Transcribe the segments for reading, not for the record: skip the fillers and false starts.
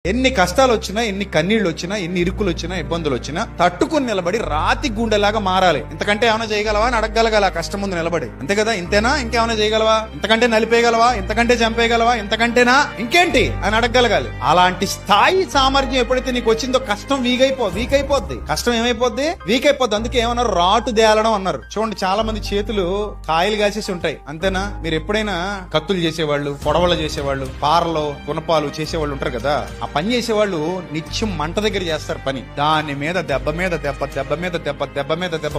ఎన్ని కష్టాలు వచ్చినా, ఎన్ని కన్నీళ్లు వచ్చినా, ఎన్ని ఇరుకులు వచ్చినా, ఇబ్బందులు వచ్చినా తట్టుకుని నిలబడి రాతి గుండెలాగా మారాలి. ఇంతకంటే ఏమైనా చేయగలవా అని అడగగలగాల కష్టం ముందు నిలబడి. అంతే కదా, ఇంతేనా, ఇంకేమైనా చేయగలవా, ఇంతకంటే నలిపేయగలవా, ఇంతకంటే చంపేయగలవా, ఇంతకంటేనా, ఇంకేంటి అని అడగగలగాలి. అలాంటి స్థాయి సామర్థ్యం ఎప్పుడైతే నీకు వచ్చిందో కష్టం వీక్ అయిపోద్ది. కష్టం ఏమైపోద్ది, వీక్ అయిపోద్ది. అందుకే ఏమన్నారు, రాటు దేలడం అన్నారు. చూడండి, చాలా మంది చేతులు కాయలు కాసేసి ఉంటాయి. అంతేనా, మీరు ఎప్పుడైనా కత్తులు చేసేవాళ్ళు, పొడవలు చేసేవాళ్ళు, పారలో గుణపాలు చేసేవాళ్ళు ఉంటారు కదా, పని చేసేవాళ్ళు నిత్యం మంట దగ్గర చేస్తారు పని. దాని మీద దెబ్బ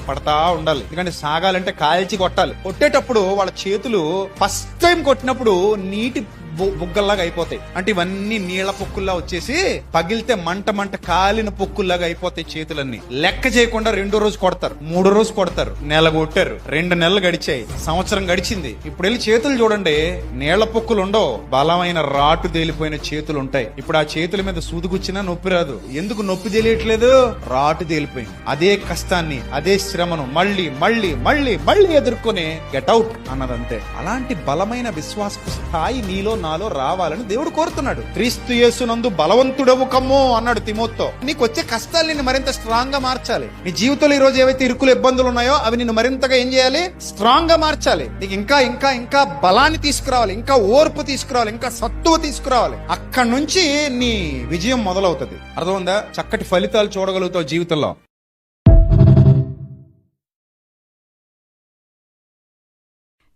పడతా ఉండాలి. ఎందుకంటే సాగాలంటే కాల్చి కొట్టాలి. కొట్టేటప్పుడు వాళ్ళ చేతులు ఫస్ట్ టైం కొట్టినప్పుడు నీటి బుగ్గల్లాగా అయిపోతాయి. అంటే ఇవన్నీ నీళ్ల పొక్కుల్లా వచ్చేసి పగిలితే మంట కాలిన పొక్కుల్లాగా అయిపోతాయి చేతులన్నీ. లెక్క చేయకుండా 2వ రోజు కొడతారు, 3వ రోజు కొడతారు, నెల కొట్టారు, 2 నెలలు గడిచాయి, సంవత్సరం గడిచింది. ఇప్పుడు వెళ్ళి చేతులు చూడండి, నీళ్ల పొక్కులు ఉండవు, బలమైన రాటు తేలిపోయిన చేతులు ఉంటాయి. ఇప్పుడు ఆ చేతుల మీద సూదుగుచ్చినా నొప్పి రాదు. ఎందుకు నొప్పి తెలియట్లేదు, రాటు తేలిపోయింది. అదే కష్టాన్ని, అదే శ్రమను మళ్ళీ మళ్ళీ మళ్ళీ మళ్ళీ ఎదుర్కొని గెట్ అవుట్ అన్నదంతే. అలాంటి బలమైన విశ్వాసపు స్థాయి నీలో నాలో రావాలని దేవుడు కోరుతున్నాడు. క్రీస్తు యేసునందు బలవంతుడవు కమ్మో అన్నాడు తిమోతితో. నీకు వచ్చే కష్టాలు నిన్ను మరింత స్ట్రాంగ్ గా మార్చాలి. నీ జీవితంలో ఈ రోజు ఏవైతే ఇరుకులు ఇబ్బందులు ఉన్నాయో అవి నిన్ను మరింతగా ఏం చేయాలి, స్ట్రాంగ్ గా మార్చాలి. నీకు ఇంకా ఇంకా ఇంకా బలాన్ని తీసుకురావాలి, ఇంకా ఓర్పు తీసుకురావాలి, ఇంకా సత్తువ తీసుకురావాలి. అక్కడి నుంచి నీ విజయం మొదలవుతుంది. అర్థమైందా? చక్కటి ఫలితాలు చూడగలుగుతావు జీవితంలో.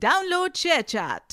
Download ShareChat.